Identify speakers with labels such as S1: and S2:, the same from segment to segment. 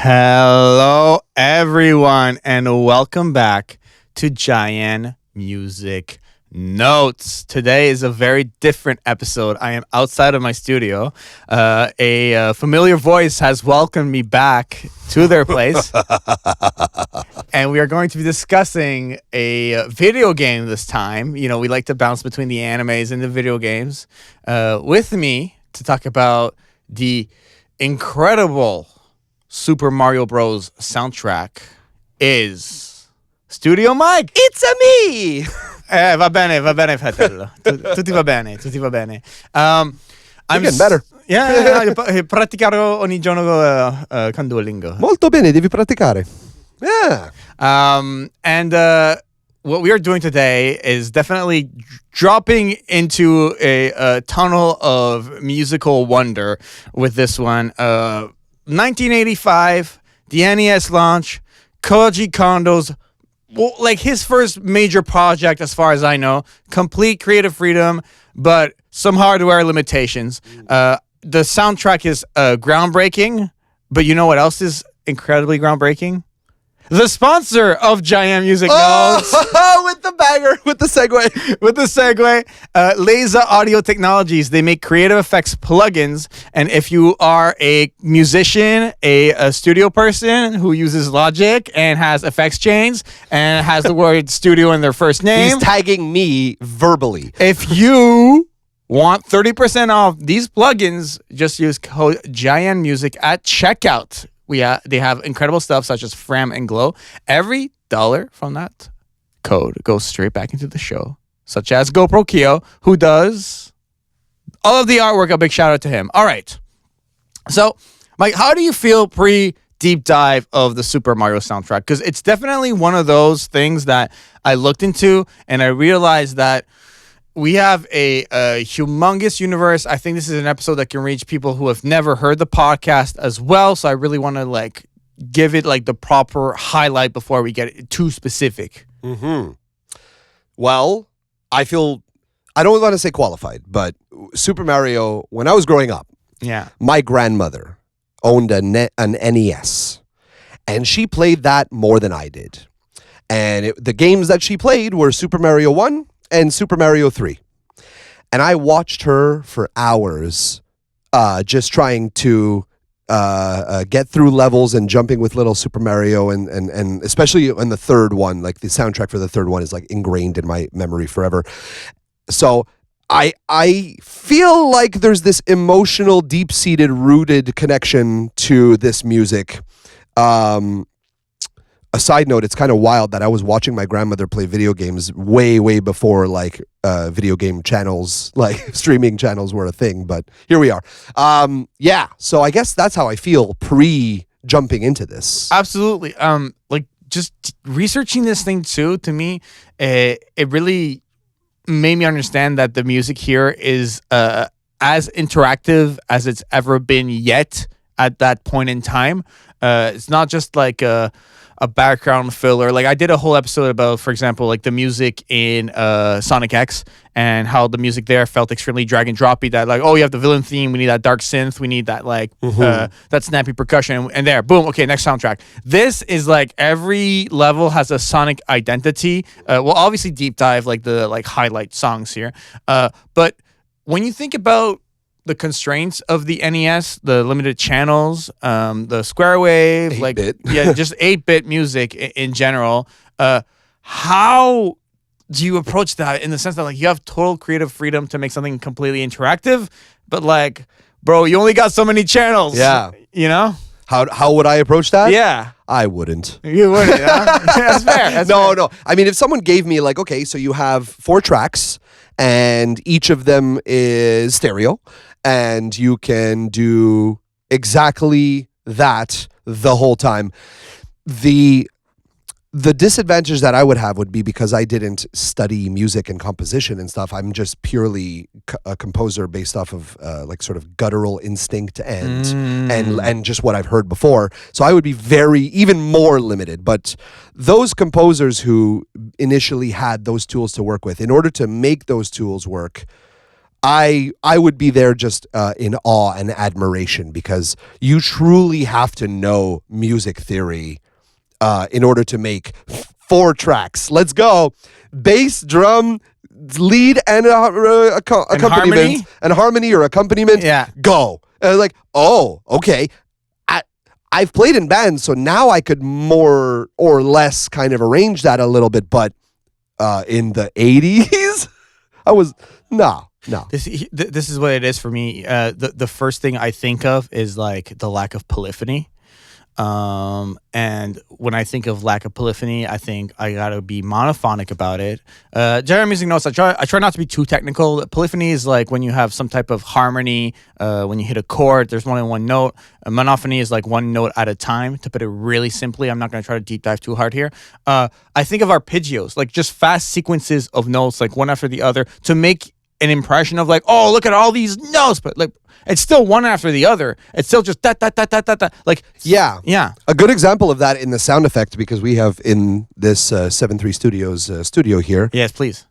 S1: Hello, everyone, and welcome back to JaianMusic Notes. Today is a very different episode. I am outside of my studio. A familiar voice has welcomed me back to their place, and we are going to be discussing a video game this time. You know, we like to bounce between the animes and the video games. With me to talk about the incredible Super Mario Bros. Soundtrack is Studio Mike.
S2: It's a me!
S1: Va bene, fratello. Tutti va bene.
S2: I'm getting better.
S1: Praticarò ogni giorno con Duolingo.
S2: Molto bene, devi praticare. Yeah.
S1: And what we are doing today is definitely dropping into a tunnel of musical wonder with this one. 1985, the NES launch, Koji Kondo's, his first major project as far as I know, complete creative freedom, but some hardware limitations. The soundtrack is groundbreaking, but you know what else is incredibly groundbreaking? The sponsor of JaianMusic Notes.
S2: With the banger, with the segue.
S1: Laser Audio Technologies. They make creative effects plugins. And if you are a musician, a studio person who uses Logic and has effects chains and has the word studio in their first name.
S2: He's tagging me verbally.
S1: If you want 30% off these plugins, just use code JaianMusic at checkout. They have incredible stuff such as Fram and Glow. Every dollar from that code goes straight back into the show, such as GoPro Kyo, who does all of the artwork. A big shout out to him. All right. So, Mike, how do you feel pre-deep dive of the Super Mario soundtrack? Because it's definitely one of those things that I looked into and I realized that we have a humongous universe. I think this is an episode that can reach people who have never heard the podcast as well. So I really want to give it the proper highlight before we get too specific.
S2: Mm-hmm. Well, I don't want to say qualified, but Super Mario, when I was growing up, my grandmother owned an NES, and she played that more than I did. And the games that she played were Super Mario 1 and Super Mario 3. And I watched her for hours just trying to get through levels and jumping with little Super Mario and especially in the third one, the soundtrack for the third one is ingrained in my memory forever. So I feel like there's this emotional, deep-seated, rooted connection to this music. A side note, it's kind of wild that I was watching my grandmother play video games way, way before video game channels, streaming channels were a thing. But here we are. So I guess that's how I feel pre-jumping into this.
S1: Absolutely. Just researching this thing too, to me, it really made me understand that the music here is as interactive as it's ever been yet at that point in time. It's not just a background filler. I did a whole episode about, for example, the music in Sonic X and how the music there felt extremely drag and droppy. That you have the villain theme, we need that dark synth, we need that that snappy percussion, and there, boom, okay, next soundtrack. This is every level has a Sonic identity. Obviously deep dive the highlight songs here. But when you think about the constraints of the NES, the limited channels, the square wave,
S2: 8-bit.
S1: Just 8-bit music in general. How do you approach that in the sense that you have total creative freedom to make something completely interactive, but bro, you only got so many channels.
S2: Yeah.
S1: You know?
S2: How would I approach that?
S1: Yeah.
S2: I wouldn't.
S1: You wouldn't, huh? That's fair.
S2: No. I mean, if someone gave me okay, so you have 4 tracks and each of them is stereo, and you can do exactly that the whole time. The disadvantage that I would have would be because I didn't study music and composition and stuff. I'm just purely a composer based off of sort of guttural instinct and just what I've heard before. So I would be even more limited. But those composers who initially had those tools to work with, in order to make those tools work, I would be there just in awe and admiration, because you truly have to know music theory in order to make 4 tracks. Let's go. Bass, drum, lead, and accompaniment. And harmony or accompaniment.
S1: Yeah.
S2: Go. Like, oh, okay. I've played in bands, so now I could more or less kind of arrange that a little bit. But in the 80s, I was, no.
S1: This is what it is for me. The first thing I think of is like the lack of polyphony. And when I think of lack of polyphony, I think I gotta be monophonic about it. JaianMusic Notes, I try not to be too technical. Polyphony is like when you have some type of harmony, when you hit a chord, there's only one note. Monophony is like one note at a time, to put it really simply. I'm not gonna try to deep dive too hard here. I think of arpeggios, like just fast sequences of notes, like one after the other, to make an impression of like, oh, look at all these notes, but like it's still one after the other. It's still just da da da da da da. Like
S2: yeah. A good example of that in the sound effect, because we have in this 7.3 Studios studio here.
S1: Yes, please.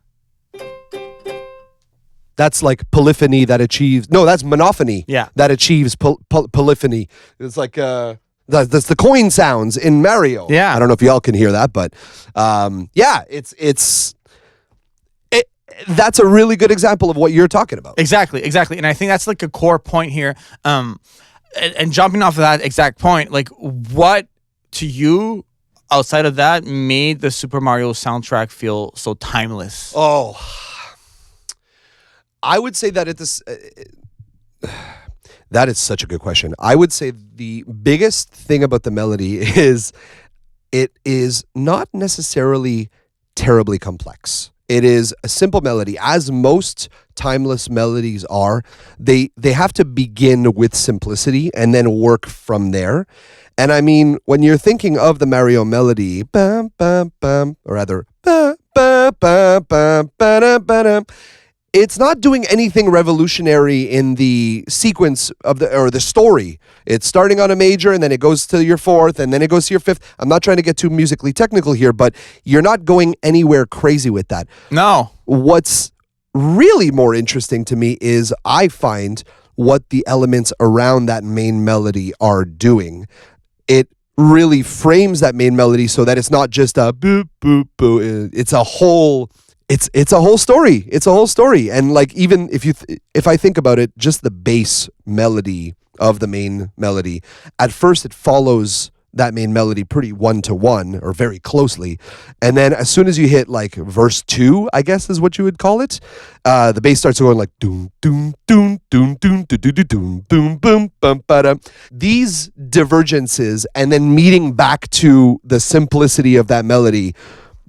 S2: That's like polyphony that achieves. No, that's monophony.
S1: Yeah.
S2: That achieves polyphony. It's like that's the coin sounds in Mario.
S1: Yeah.
S2: I don't know if y'all can hear that, but yeah, it's. That's a really good example of what you're talking about.
S1: Exactly. And I think that's like a core point here. And jumping off of that exact point, like what to you outside of that made the Super Mario soundtrack feel so timeless?
S2: Oh, I would say that that is such a good question. I would say the biggest thing about the melody is it is not necessarily terribly complex. It is a simple melody, as most timeless melodies are. They have to begin with simplicity and then work from there. And I mean, when you're thinking of the Mario melody, bum, bum, bum, or rather, bum, bum, bum, bum, ba-dum, ba-dum, it's not doing anything revolutionary in the sequence of the story. It's starting on a major, and then it goes to your 4th, and then it goes to your 5th. I'm not trying to get too musically technical here, but you're not going anywhere crazy with that.
S1: No.
S2: What's really more interesting to me is I find what the elements around that main melody are doing. It really frames that main melody so that it's not just a boop, boop, boo. It's a whole... It's a whole story. It's a whole story. And like, even if I think about it, just the bass melody of the main melody, at first it follows that main melody pretty 1-to-1 or very closely. And then as soon as you hit like verse 2, I guess is what you would call it, the bass starts going like doom, doom, doom, doom, doom, doom, doom, doom, boom, boom, bum, ba-da. These divergences and then meeting back to the simplicity of that melody,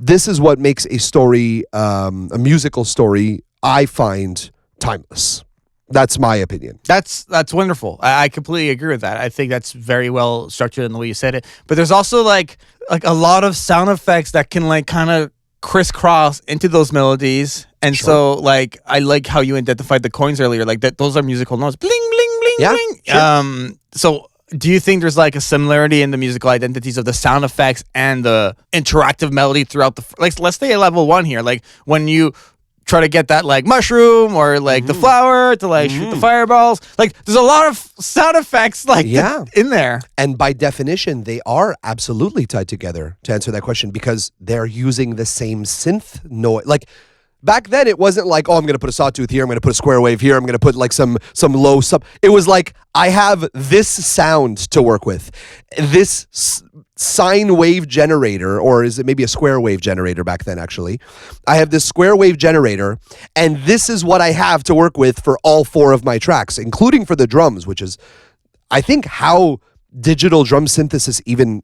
S2: this is what makes a story, a musical story, I find timeless. That's my opinion.
S1: That's wonderful. I completely agree with that. I think that's very well structured in the way you said it. But there's also like a lot of sound effects that can like kind of crisscross into those melodies. And
S2: Sure.
S1: So like I like how you identified the coins earlier. Like that, those are musical notes. Bling bling bling
S2: Yeah,
S1: bling.
S2: sure.
S1: So do you think there's like a similarity in the musical identities of the sound effects and the interactive melody throughout the like? Let's stay at level 1 here. Like when you try to get that like mushroom or like the flower to like shoot the fireballs. Like there's a lot of sound effects like in there.
S2: And by definition, they are absolutely tied together, to answer that question, because they're using the same synth noise. Like back then, it wasn't like, oh, I'm going to put a sawtooth here, I'm going to put a square wave here, I'm going to put like some low sub. It was like, I have this sound to work with. This sine wave generator, or is it maybe a square wave generator back then, actually? I have this square wave generator, and this is what I have to work with for all 4 of my tracks, including for the drums, which is, I think, how digital drum synthesis even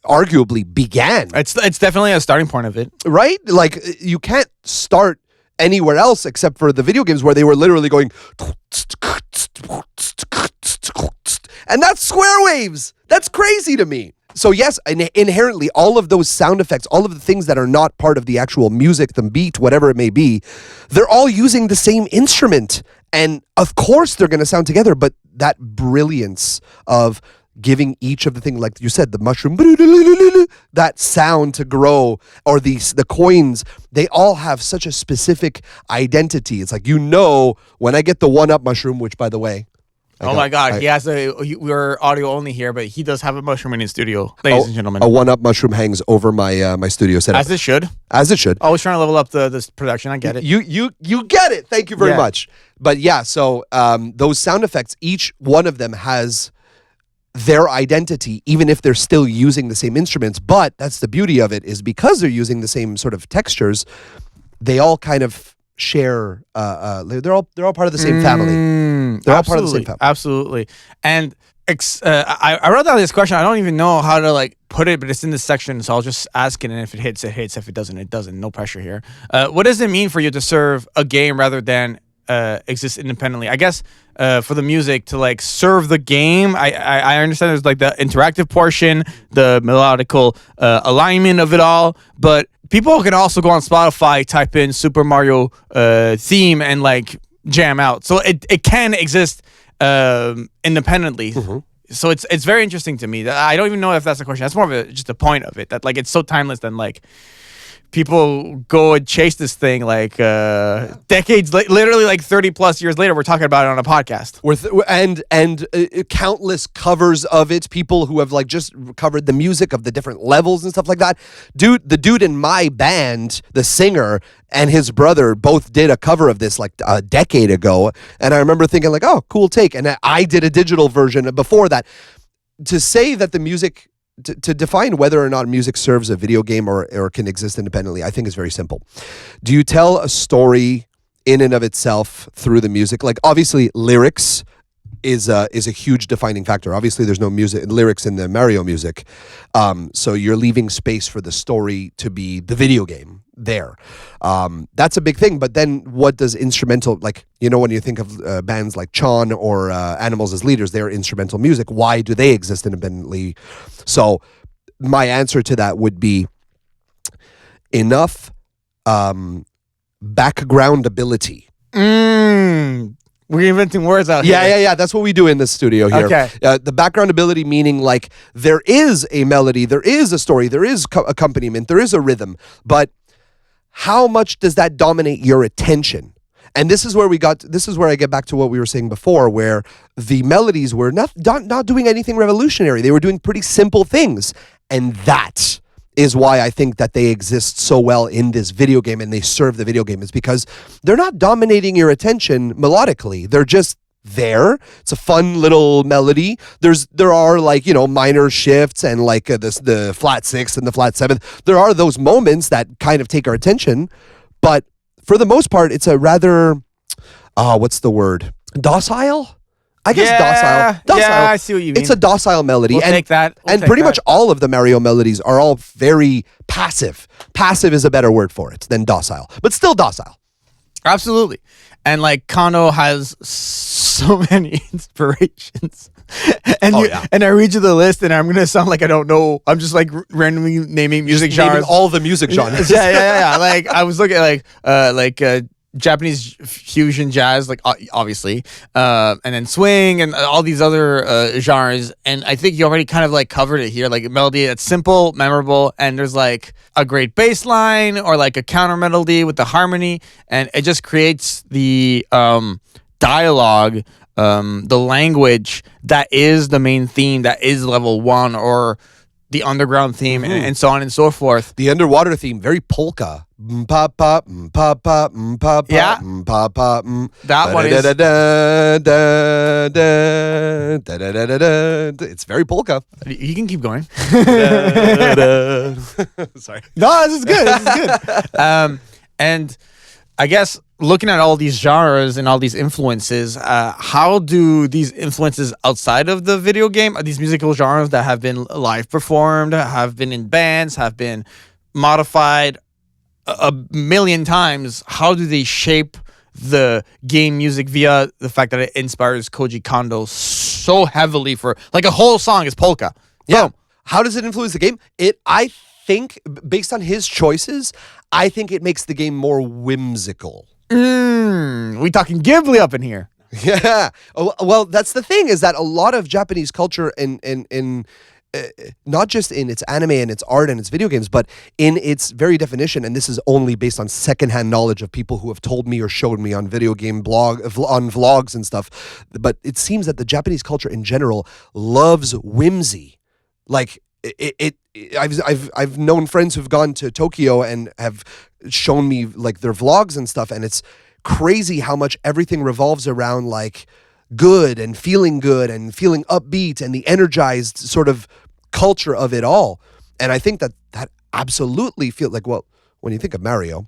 S2: arguably began.
S1: It's definitely a starting point of it.
S2: Right? Like, you can't start anywhere else except for the video games where they were literally going, and that's square waves. That's crazy to me. So yes, inherently, all of those sound effects, all of the things that are not part of the actual music, the beat, whatever it may be, they're all using the same instrument. And of course they're going to sound together, but that brilliance of giving each of the thing, like you said, the mushroom, that sound to grow, or the coins, they all have such a specific identity. It's like, when I get the 1-up mushroom, which by the way,
S1: my God, we're audio only here, but he does have a mushroom in his studio, ladies and gentlemen.
S2: A 1-up mushroom hangs over my my studio setup.
S1: As it should.
S2: As it should.
S1: Always trying to level up the production. I get it.
S2: You get it. Thank you very much. But yeah, so those sound effects, each one of them has their identity, even if they're still using the same instruments. But that's the beauty of it, is because they're using the same sort of textures, they all kind of share. They're all part of the same family. They're all part of the same family.
S1: Absolutely. And I wrote down this question. I don't even know how to put it, but it's in this section, so I'll just ask it. And if it hits, it hits. If it doesn't, it doesn't. No pressure here. What does it mean for you to serve a game rather than exist independently? I guess for the music to serve the game, I understand there's the interactive portion, the melodical alignment of it all, but people can also go on Spotify, type in Super Mario theme, and jam out. So it can exist independently. Mm-hmm. So it's very interesting to me. I don't even know if that's a question. That's more of just a point of it, that it's so timeless. Then people go and chase this thing decades, literally 30 plus years later, we're talking about it on a podcast.
S2: And countless covers of it, people who have just covered the music of the different levels and stuff like that. The dude in my band, the singer, and his brother both did a cover of this a decade ago. And I remember thinking oh, cool take. And I did a digital version before that. To say that the music... To define whether or not music serves a video game or can exist independently, I think is very simple. Do you tell a story in and of itself through the music? Obviously, lyrics is a huge defining factor. Obviously, there's no lyrics in the Mario music, so you're leaving space for the story to be the video game there. That's a big thing. But then what does instrumental, when you think of bands like Chon or Animals as Leaders, they're instrumental music. Why do they exist independently? So my answer to that would be enough background ability.
S1: We're inventing words out here.
S2: Yeah. That's what we do in this studio here.
S1: Okay.
S2: The background ability meaning there is a melody, there is a story, there is accompaniment, there is a rhythm, but how much does that dominate your attention? And this is where I get back to what we were saying before, where the melodies were not doing anything revolutionary. They were doing pretty simple things. And that is why I think that they exist so well in this video game and they serve the video game, is because they're not dominating your attention melodically. They're just there. It's a fun little melody. There are minor shifts and the flat sixth and the flat seventh. There are those moments that kind of take our attention, but for the most part, it's a rather what's the word? Docile? I guess docile.
S1: Yeah, I see what you mean.
S2: It's a docile melody.
S1: We'll take that.
S2: Pretty much all of the Mario melodies are all very passive. Passive is a better word for it than docile, but still docile.
S1: Absolutely. And Kondo has so many inspirations. And I read you the list and I'm going to sound like I don't know. I'm just randomly naming music genres.
S2: Naming all the music genres.
S1: Yeah. I was looking at Japanese fusion jazz, obviously, and then swing and all these other genres. And I think you already kind of covered it here, a melody that's simple, memorable, and there's a great bass line or a counter melody with the harmony, and it just creates the dialogue, the language that is the main theme, that is level 1 or the underground theme, and so on and so forth.
S2: The underwater theme, very polka. That
S1: one is...
S2: It's very polka.
S1: You can keep going.
S2: Sorry.
S1: No, this is good. And I guess looking at all these genres and all these influences, how do these influences outside of the video game, these musical genres that have been live performed, have been in bands, have been modified a million times, how do they shape the game music via the fact that it inspires Koji Kondo so heavily for a whole song is polka?
S2: Yeah. Boom. How does it influence the game? I think, based on his choices, I think it makes the game more whimsical.
S1: We talking Ghibli up in here.
S2: Yeah. Oh, well, that's the thing, is that a lot of Japanese culture in not just in its anime and its art and its video games, but in its very definition, and this is only based on secondhand knowledge of people who have told me or showed me on video game on vlogs and stuff, but it seems that the Japanese culture in general loves whimsy. Like I've known friends who've gone to Tokyo and have shown me like their vlogs and stuff, and it's crazy how much everything revolves around like good and feeling upbeat and the energized sort of culture of it all. And I think that absolutely feels like, well, when you think of Mario,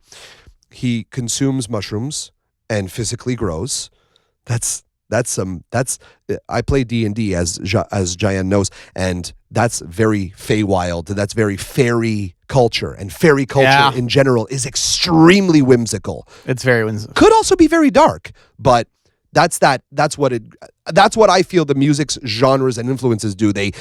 S2: he consumes mushrooms and physically grows. I play D&D as Jaian knows, and that's very Feywild. That's very fairy culture, and fairy culture in general is extremely whimsical.
S1: It's very whimsical.
S2: Could also be very dark, but that's what I feel the music's genres and influences do. They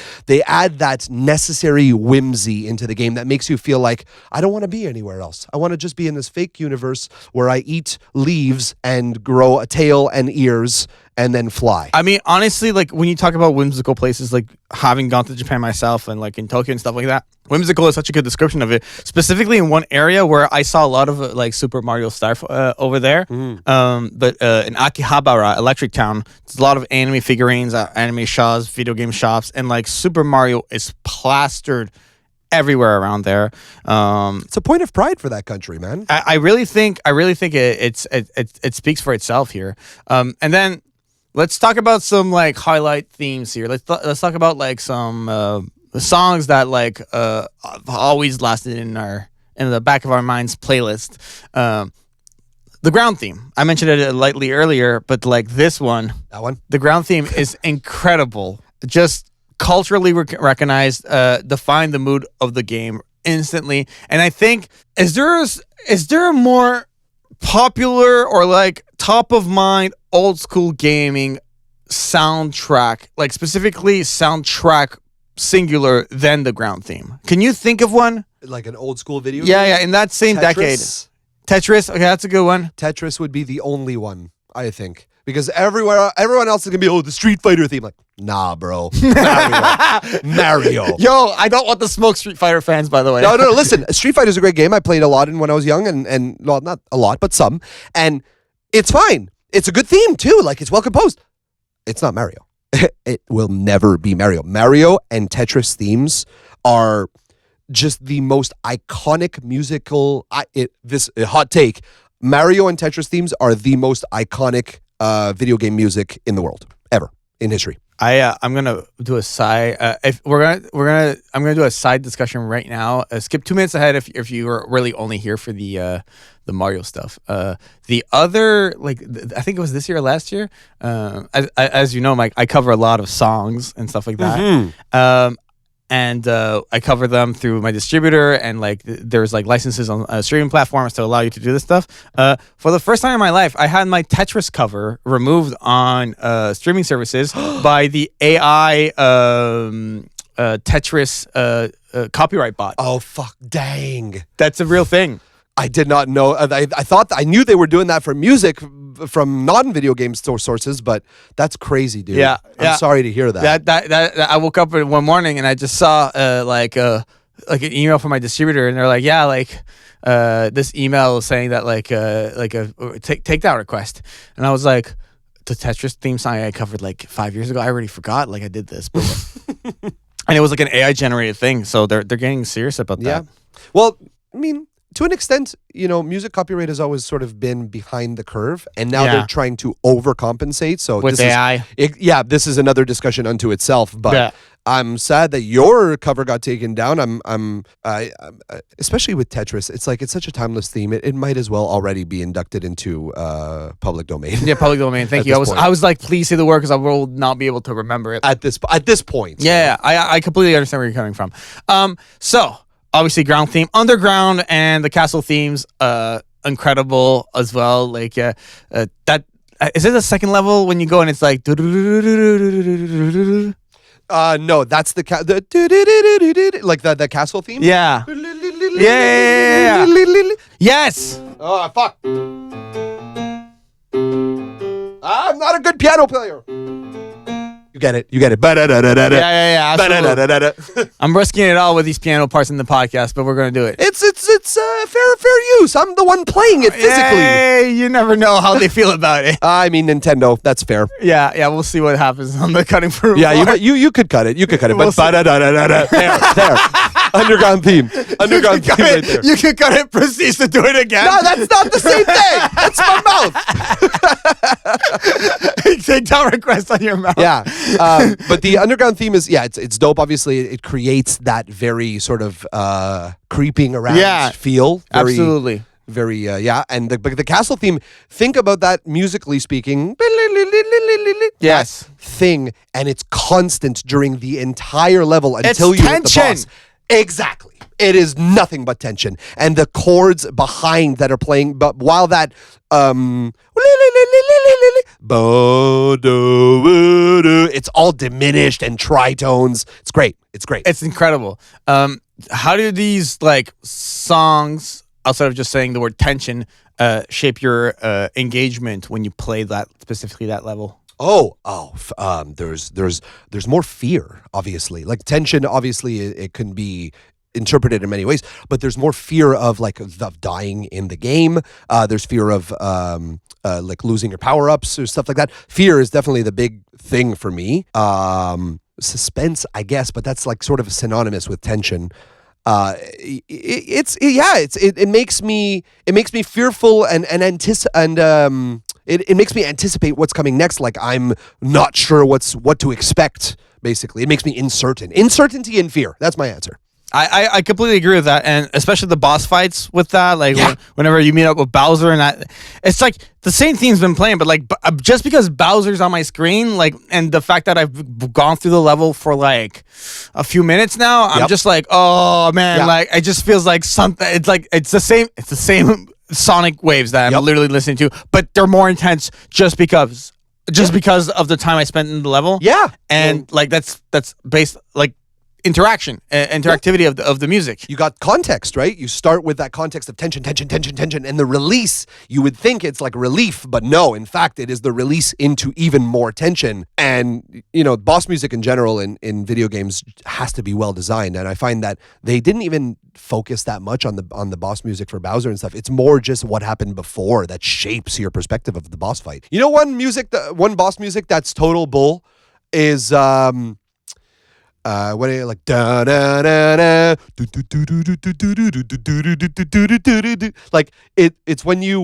S2: add that necessary whimsy into the game that makes you feel like, I don't want to be anywhere else. I want to just be in this fake universe where I eat leaves and grow a tail and ears and then fly.
S1: I mean, honestly, like when you talk about whimsical places, like having gone to Japan myself and like in Tokyo and stuff like that, whimsical is such a good description of it. Specifically in one area where I saw a lot of like Super Mario stuff over there. But in Akihabara, Electric Town, there's a lot of anime figurines, anime shops, video game shops, and like Super Mario is plastered everywhere around there.
S2: It's a point of pride for that country, man.
S1: I really think it speaks for itself here. And then let's talk about some like highlight themes here. Let's talk about like some songs that like have always lasted in the back of our minds playlist. The ground theme. I mentioned it lightly earlier, but like this one, the ground theme is incredible. Just culturally recognized, defined the mood of the game instantly. And I think, is there a more popular or like top of mind old school gaming soundtrack, like specifically soundtrack singular, than the ground theme? Can you think of one?
S2: Like an old school video?
S1: Yeah, in that same decade. Tetris, okay, that's a good one.
S2: Tetris would be the only one, I think. Because everyone else is going to be, the Street Fighter theme. Like, nah, bro. Mario.
S1: Yo, I don't want to smoke Street Fighter fans, by the way.
S2: No, listen. Street Fighter is a great game. I played a lot when I was young, and well, not a lot, but some. And it's fine. It's a good theme, too. Like, it's well composed. It's not Mario. It will never be Mario. Mario and Tetris themes are just the most iconic musical. Hot take. Mario and Tetris themes are the most iconic video game music in the world ever in history.
S1: I'm gonna do a side. I'm gonna do a side discussion right now. Skip 2 minutes ahead if you were really only here for the Mario stuff. The other, like, I think it was this year or last year. As you know, Mike, I cover a lot of songs and stuff like that. Mm-hmm. And I cover them through my distributor, and like there's like licenses on streaming platforms to allow you to do this stuff. For the first time in my life, I had my Tetris cover removed on streaming services by the AI Tetris copyright bot.
S2: Oh, fuck. Dang.
S1: That's a real thing.
S2: I did not know. I knew they were doing that for music from non-video game sources, but that's crazy, dude.
S1: Yeah,
S2: I'm sorry to hear that.
S1: That I woke up one morning and I just saw like an email from my distributor, and they're like, yeah, like this email saying that like a takedown request, and I was like, the Tetris theme song I covered like 5 years ago. I already forgot like I did this, but and it was like an AI generated thing, so they're getting serious about that.
S2: Yeah. Well, I mean, to an extent, music copyright has always sort of been behind the curve, and now they're trying to overcompensate. So
S1: with AI,
S2: this is another discussion unto itself. But I'm sad that your cover got taken down. I'm especially with Tetris. It's like it's such a timeless theme. It might as well already be inducted into public domain.
S1: Yeah, public domain. Thank you. I was like, please say the word because I will not be able to remember it
S2: at this point.
S1: Yeah, I completely understand where you're coming from. So. Obviously, ground theme, underground, and the castle themes, incredible as well. Like that, is it the second level when you go and it's like?
S2: No, that's the like the castle theme.
S1: Yeah. Yeah. Yes.
S2: Oh fuck. I'm not a good piano player. You get it.
S1: Yeah. Absolutely. I'm risking it all with these piano parts in the podcast, but we're gonna do it.
S2: It's fair use. I'm the one playing it physically.
S1: Hey, you never know how they feel about it.
S2: I mean, Nintendo. That's fair.
S1: Yeah. We'll see what happens on the cutting room.
S2: Yeah, you could cut it. But there. Underground theme. Underground theme right there.
S1: You can cut it. Proceeds to do it again.
S2: No, that's not the same thing. That's my mouth.
S1: Take down requests on your mouth.
S2: Yeah. But the underground theme is, it's dope. Obviously, it creates that very sort of creeping around feel.
S1: Absolutely.
S2: Very, And the castle theme, think about that musically speaking.
S1: Yes.
S2: Thing, and it's constant during the entire level until you hit the boss. Exactly. It is nothing but tension. And the chords behind that are playing, but while that it's all diminished and tritones. It's great.
S1: It's incredible. How do these like songs, outside of just saying the word tension, shape your engagement when you play that specifically that level?
S2: There's more fear, obviously. Like tension, obviously, it can be interpreted in many ways, but there's more fear of dying in the game. There's fear of like losing your power-ups or stuff like that. Fear is definitely the big thing for me. Suspense, I guess, but that's like sort of synonymous with tension. It makes me fearful and it makes me anticipate what's coming next. Like I'm not sure what to expect. Basically, it makes me uncertainty and fear. That's my answer.
S1: I completely agree with that, and especially the boss fights with that. Like whenever you meet up with Bowser, and that, it's like the same theme's been playing, but like just because Bowser's on my screen, like, and the fact that I've gone through the level for like a few minutes now, I'm just like, oh man, like it just feels like something. It's like it's the same sonic waves that I'm literally listening to, but they're more intense just because of the time I spent in the level.
S2: Yeah,
S1: and like that's based like. Interactivity of the music.
S2: You got context, right? You start with that context of tension, and the release, you would think it's like relief, but no, in fact, it is the release into even more tension. And, boss music in general in video games has to be well designed. And I find that they didn't even focus that much on the boss music for Bowser and stuff. It's more just what happened before that shapes your perspective of the boss fight. One boss music that's total bull is what are you like da da da da like it's when you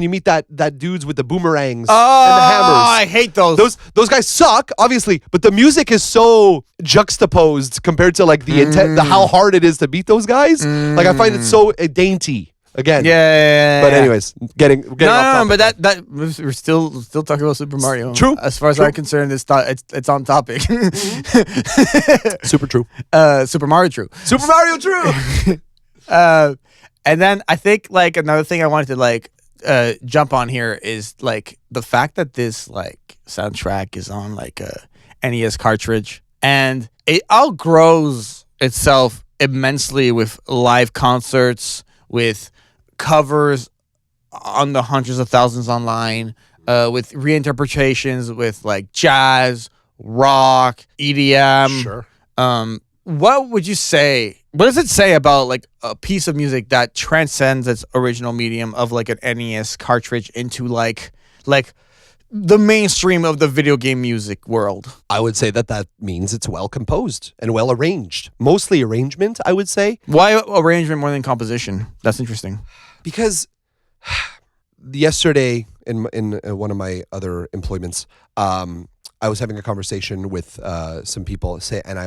S2: meet that dudes with the boomerangs and the hammers.
S1: I hate those
S2: guys suck, obviously, but the music is so juxtaposed compared to like the how hard it is to beat those guys. Like I find it so dainty. Again, But anyways, getting off topic.
S1: But that we're still talking about Super Mario.
S2: True.
S1: As far as I'm concerned, it's on topic.
S2: Super true.
S1: Super Mario true.
S2: Super Mario true.
S1: And then I think like another thing I wanted to like jump on here is like the fact that this like soundtrack is on like a NES cartridge, and it outgrows itself immensely with live concerts, with covers on the hundreds of thousands online, with reinterpretations, with like jazz, rock, EDM.
S2: Sure.
S1: What would you say? What does it say about like a piece of music that transcends its original medium of like an NES cartridge into like the mainstream of the video game music world?
S2: I would say that means it's well composed and well arranged. Mostly arrangement, I would say.
S1: Why arrangement more than composition? That's interesting.
S2: Because yesterday in one of my other employments, I was having a conversation with some people,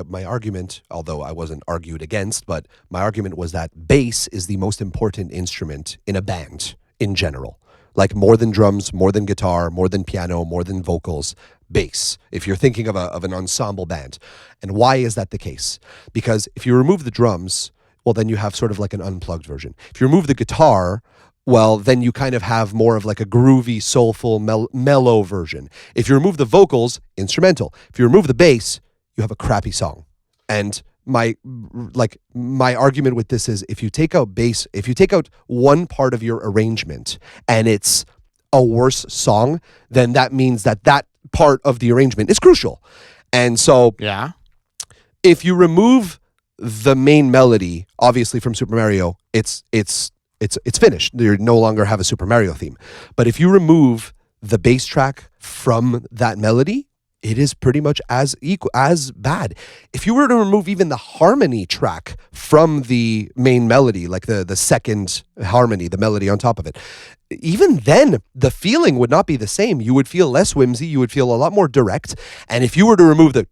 S2: my argument, although I wasn't argued against, but my argument was that bass is the most important instrument in a band in general. Like more than drums, more than guitar, more than piano, more than vocals, bass, if you're thinking of an ensemble band. And why is that the case? Because if you remove the drums, well, then you have sort of like an unplugged version. If you remove the guitar, well, then you kind of have more of like a groovy, soulful, mellow version. If you remove the vocals, instrumental. If you remove the bass, you have a crappy song. And my argument with this is if you take out bass, if you take out one part of your arrangement and it's a worse song, then that means that part of the arrangement is crucial. And so if you remove the main melody, obviously from Super Mario, it's finished. You no longer have a Super Mario theme. But if you remove the bass track from that melody, it is pretty much as bad. If you were to remove even the harmony track from the main melody, like the second harmony, the melody on top of it, even then the feeling would not be the same. You would feel less whimsy. You would feel a lot more direct. And if you were to remove the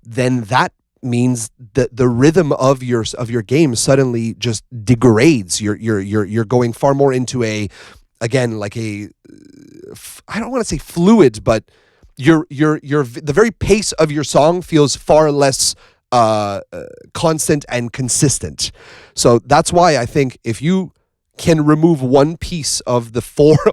S2: then that means that the rhythm of your game suddenly just degrades. You're going far more into I don't want to say fluid, but the very pace of your song feels far less constant and consistent. So that's why I think if you can remove one piece of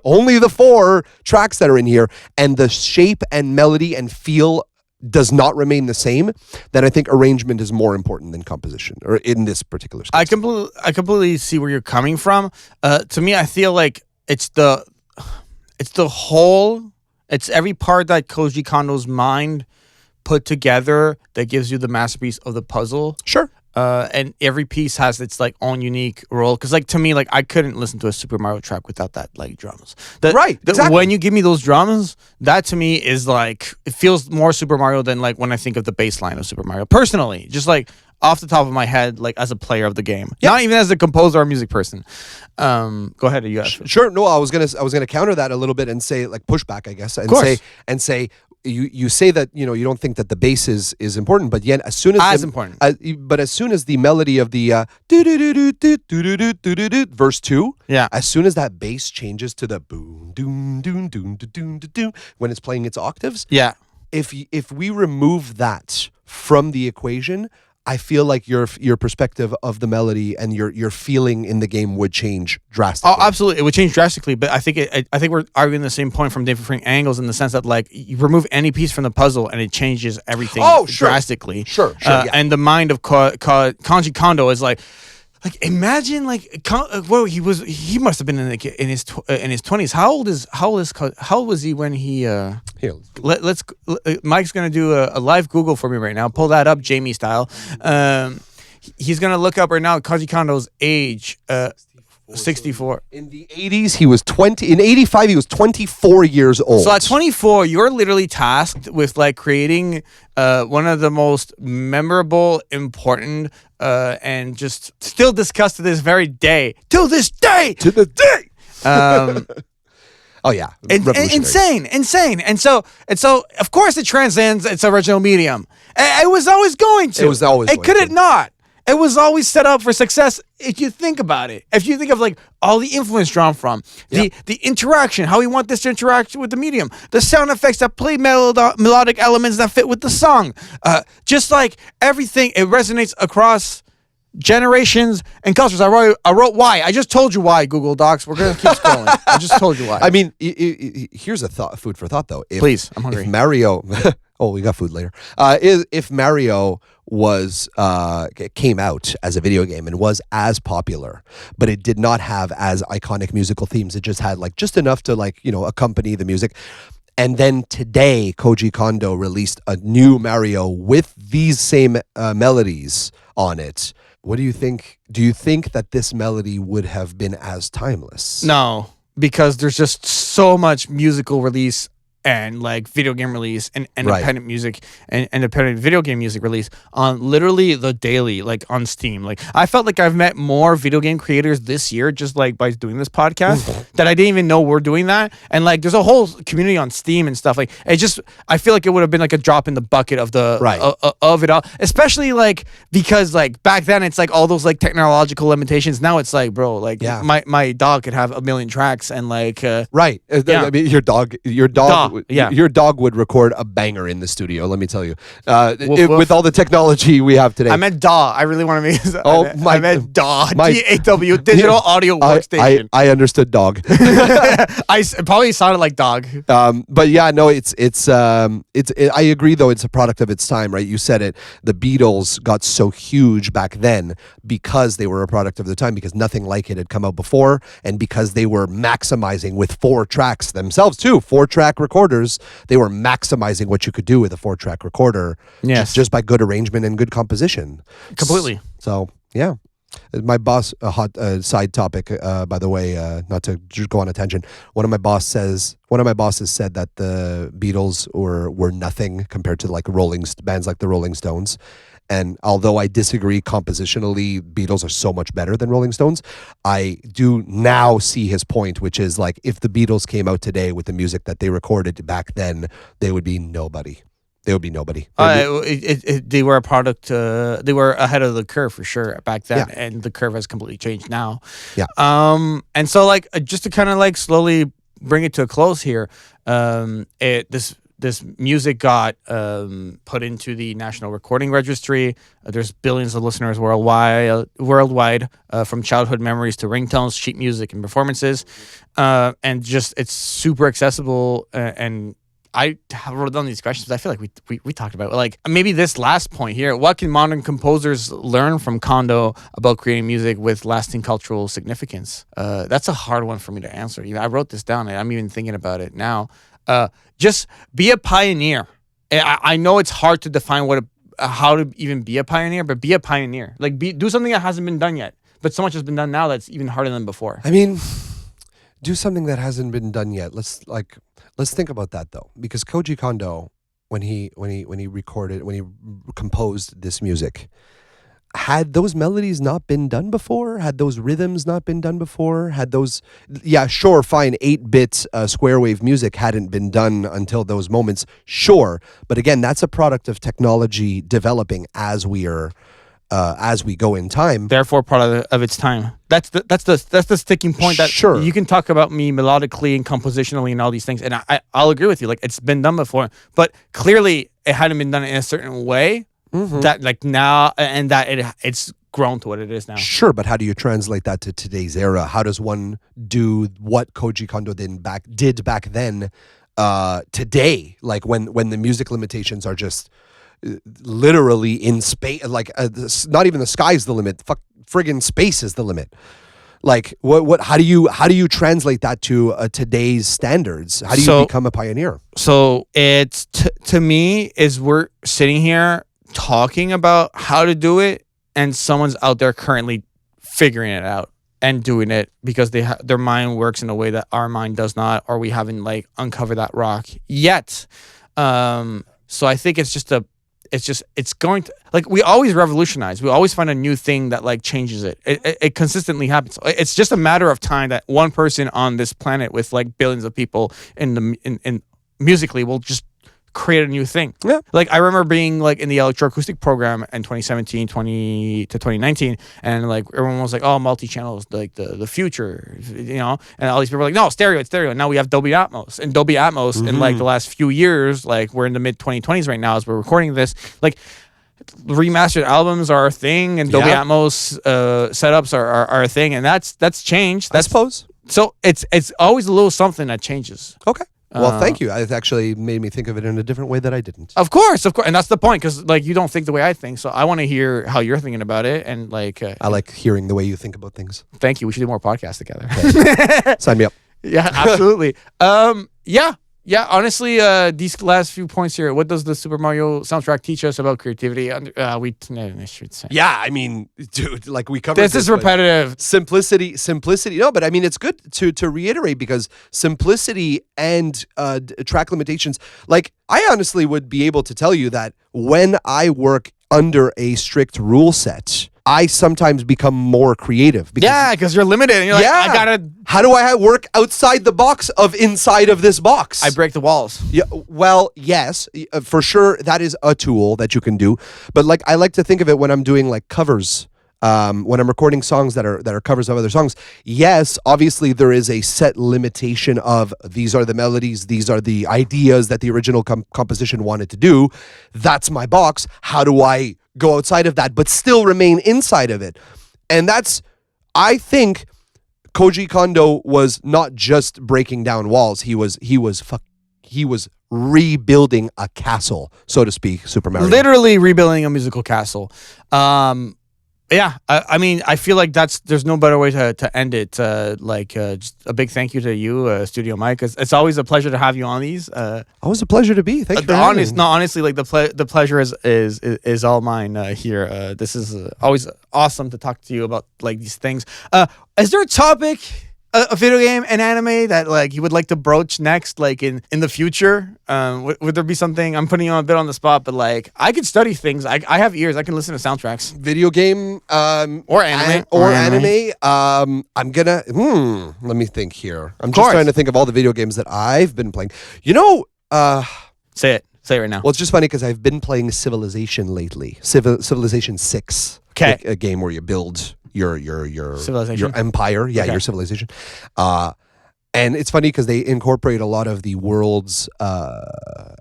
S2: only the 4 tracks that are in here, and the shape and melody and feel does not remain the same, then I think arrangement is more important than composition, or in this particular case.
S1: I completely see where you're coming from. To me, I feel like it's every part that Koji Kondo's mind put together that gives you the masterpiece of the puzzle.
S2: Sure.
S1: And every piece has its like own unique role. Because like to me, like I couldn't listen to a Super Mario track without that like drums.
S2: Exactly.
S1: When you give me those drums, that to me is like, it feels more Super Mario than like when I think of the bass line of Super Mario. Personally, just like off the top of my head, like as a player of the game, not even as a composer or music person. Go ahead, you guys.
S2: Sure. No, I was gonna counter that a little bit and say like pushback, I guess, and say. You say that you don't think that the bass is important, but yet as soon as
S1: important.
S2: But as soon as the melody of the verse 2, as soon as that bass changes to the boom doom doom doom doom doom when it's playing its octaves, if we remove that from the equation, I feel like your perspective of the melody and your feeling in the game would change drastically.
S1: Oh, absolutely, it would change drastically. But I think we're arguing the same point from different angles in the sense that like you remove any piece from the puzzle and it changes everything drastically.
S2: Sure.
S1: And the mind of Koji Kondo is like imagine like he must have been in his 20s. How old was he when he Mike's gonna do a live Google for me right now. Pull that up, Jamie style. He's gonna look up right now Koji Kondo's age. 64.
S2: In the 80s, he was 20. In 85, he was 24 years old.
S1: So at 24, you're literally tasked with like creating one of the most memorable, important, and just still discussed to this very day. To this day!
S2: To the day! Oh yeah,
S1: insane. And so of course it transcends its original medium. It was always going to. It couldn't not. It was always set up for success if you think about it. If you think of like all the influence drawn from, the interaction, how we want this to interact with the medium, the sound effects that play melodic elements that fit with the song. Just like everything, it resonates across generations and cultures. I wrote why. I just told you why, Google Docs. We're going to keep scrolling. I just told you why.
S2: I mean, here's a food for thought though.
S1: Please, I'm hungry.
S2: If Mario... Oh, we got food later. If Mario came out as a video game and was as popular, but it did not have as iconic musical themes, it just had like just enough to like accompany the music. And then today, Koji Kondo released a new Mario with these same melodies on it. What do you think? Do you think that this melody would have been as timeless?
S1: No, because there's just so much musical release and like video game release and independent music and independent video game music release on literally the daily, like on Steam. Like I felt like I've met more video game creators this year just like by doing this podcast that I didn't even know we're doing that. And like there's a whole community on Steam and stuff. Like I feel like it would have been like a drop in the bucket of the of it all, especially like because like back then it's like all those like technological limitations. Now it's like, bro, like my dog could have a million tracks and like
S2: I mean your dog Your dog would record a banger in the studio, let me tell you.
S1: Woof, woof.
S2: With all the technology we have today.
S1: I meant DAW. I really want to make I meant DAW. DAW, Digital Audio Workstation.
S2: I understood dog.
S1: It probably sounded like dog.
S2: But yeah, no, I agree though, it's a product of its time, right? You said it. The Beatles got so huge back then because they were a product of the time, because nothing like it had come out before, and because they were maximizing with 4 tracks themselves too. 4-track recorders, they were maximizing what you could do with a 4-track recorder.
S1: Yes.
S2: Just by good arrangement and good composition.
S1: Completely.
S2: So yeah. My boss, a hot side topic, by the way, not to just go on a tangent. One of my bosses said that the Beatles were nothing compared to like bands like the Rolling Stones. And although I disagree compositionally, Beatles are so much better than Rolling Stones, I do now see his point, which is like if the Beatles came out today with the music that they recorded back then, they would be nobody. They would be nobody.
S1: They were a product. They were ahead of the curve for sure back then, and the curve has completely changed now.
S2: Yeah.
S1: And so like just to kind of like slowly bring it to a close here, this music got put into the National Recording Registry. There's billions of listeners worldwide, from childhood memories to ringtones, sheet music, and performances, and just it's super accessible and. I wrote down these questions. I feel like we talked about it. Like maybe this last point here. What can modern composers learn from Kondo about creating music with lasting cultural significance? That's a hard one for me to answer. I wrote this down and I'm even thinking about it now. Just be a pioneer. I know it's hard to define how to even be a pioneer, but be a pioneer. Like do something that hasn't been done yet, but so much has been done now that's even harder than before.
S2: I mean, do something that hasn't been done yet. Let's think about that though, because Koji Kondo, when he composed this music, had those melodies not been done before? Had those rhythms not been done before? Had those, yeah, sure, fine, 8-bit square wave music hadn't been done until those moments, sure, but again, that's a product of technology developing as we go in time.
S1: Therefore, part of its time. That's the sticking point. That
S2: sure.
S1: You can talk about me melodically and compositionally and all these things, and I'll agree with you. Like it's been done before, but clearly it hadn't been done in a certain way that like now, and that it's grown to what it is now.
S2: Sure, but how do you translate that to today's era? How does one do what Koji Kondo did back then today? Like when the music limitations are just literally in space, like not even the sky's the limit. Friggin' space is the limit. Like what? How do you translate that to today's standards? How do you become a pioneer?
S1: So it's to me is we're sitting here talking about how to do it, and someone's out there currently figuring it out and doing it because their mind works in a way that our mind does not, or we haven't like uncovered that rock yet. So I think it's going to, like, we always revolutionize. We always find a new thing that like changes it. It consistently happens. It's just a matter of time that one person on this planet with like billions of people in musically will just create a new thing.
S2: Yeah.
S1: Like I remember being like in the electroacoustic program in 2017, 2019, and like everyone was like, oh, multi-channel is like the future, you know? And all these people were like, no, it's stereo. And now we have Dolby Atmos. And Dolby Atmos in like the last few years, like we're in the mid 2020s right now as we're recording this, like remastered albums are a thing, and Dolby Atmos setups are a thing, and that's changed. I
S2: suppose.
S1: So it's always a little something that changes.
S2: Okay. Well, thank you. It actually made me think of it in a different way that I didn't.
S1: Of course, and that's the point, because like you don't think the way I think, so I want to hear how you're thinking about it, and like
S2: I like hearing the way you think about things.
S1: Thank you. We should do more podcasts together.
S2: Okay. Sign me up.
S1: Yeah, absolutely. Yeah. Honestly, these last few points here. What does the Super Mario soundtrack teach us about creativity? I should say.
S2: Yeah, I mean, dude, like we covered.
S1: This is repetitive.
S2: Simplicity. No, but I mean, it's good to reiterate, because simplicity and track limitations. Like, I honestly would be able to tell you that when I work under a strict rule set, I sometimes become more creative.
S1: Because you're limited. And you're like, I gotta.
S2: How do I work outside the box of inside of this box?
S1: I break the walls.
S2: Yeah. Well, yes, for sure. That is a tool that you can do. But like, I like to think of it when I'm doing like covers. when I'm recording songs that are covers of other songs, yes, obviously there is a set limitation of these are the melodies, these are the ideas that the original composition wanted to do. That's my box. How do I go outside of that but still remain inside of it? And I think Koji Kondo was not just breaking down walls. He was rebuilding a castle, so to speak. Super Mario,
S1: literally rebuilding a musical castle. Yeah, I mean, I feel like there's no better way to end it. Just a big thank you to you, Studio Mike. It's always a pleasure to have you on these.
S2: Always a pleasure to be. Thank you.
S1: Honestly, like the pleasure is all mine here. This is always awesome to talk to you about like these things. Is there a topic, a video game, an anime that like you would like to broach next, like in the future? Would there be something? I'm putting you on a bit on the spot, but like I could study things. I have ears. I can listen to soundtracks.
S2: Video game,
S1: or anime,
S2: I'm gonna. Let me think here. I'm just trying to think of all the video games that I've been playing.
S1: Say it right now.
S2: Well, it's just funny because I've been playing Civilization lately. Civilization 6.
S1: Okay.
S2: A game where you build your empire, your civilization, and it's funny because they incorporate a lot of the world's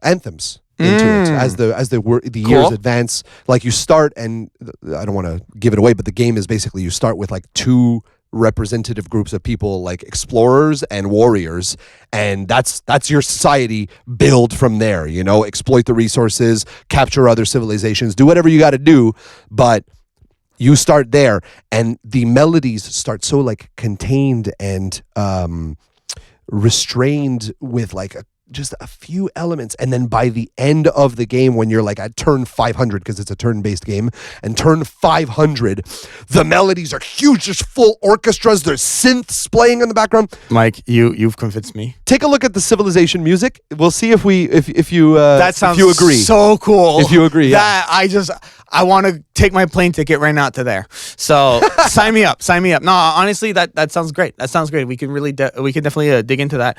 S2: anthems into it as the years advance. Like you start, and I don't want to give it away, but the game is basically you start with like two representative groups of people, like explorers and warriors, and that's your society. Build from there, exploit the resources, capture other civilizations, do whatever you got to do, but you start there, and the melodies start so like contained and restrained with like just a few elements, and then by the end of the game, when you're like at turn 500, because it's a turn-based game, and turn 500, the melodies are huge, there's full orchestras, there's synths playing in the background.
S1: Mike, you've convinced me.
S2: Take a look at the Civilization music. We'll see if you
S1: that sounds
S2: if you agree.
S1: So cool.
S2: If you agree,
S1: yeah. I want to take my plane ticket right now to there. So sign me up. No, honestly, that sounds great. That sounds great. We can really we can definitely dig into that.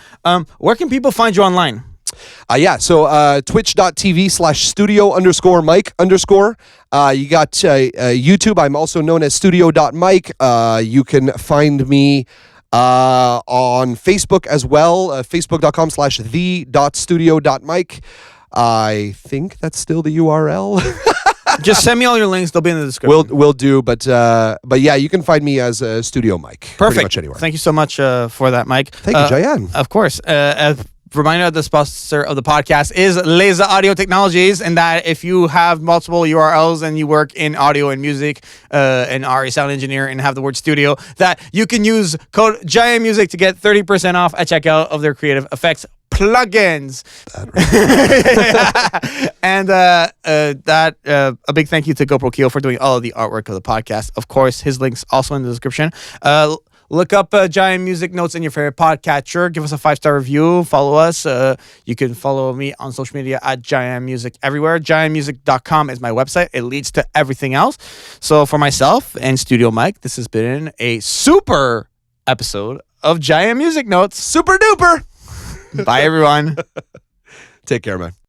S1: Where can people find you online?
S2: So twitch.tv/studio_Mike_. You got YouTube. I'm also known as studio.mike. You can find me on Facebook as well, facebook.com/the.studio.mike. I think that's still the URL.
S1: Just send me all your links. They'll be in the description.
S2: Will do. But yeah, you can find me as Studio Mike.
S1: Perfect.
S2: Pretty much anywhere.
S1: Thank you so much for that, Mike.
S2: Thank you, Jaian.
S1: Of course. Reminder, the sponsor of the podcast is Laser Audio Technologies, and that if you have multiple URLs and you work in audio and music and are a sound engineer and have the word studio, that you can use code JaianMusic to get 30% off at checkout of their creative effects plugins. And a big thank you to GoPro Keel for doing all of the artwork of the podcast. Of course, his link's also in the description. Look up JaianMusic Notes in your favorite podcatcher. Give us a 5-star review. Follow us. You can follow me on social media at JaianMusic everywhere. JaianMusic.com is my website. It leads to everything else. So for myself and Studio Mike, this has been a super episode of JaianMusic Notes.
S2: Super duper.
S1: Bye, everyone.
S2: Take care, man.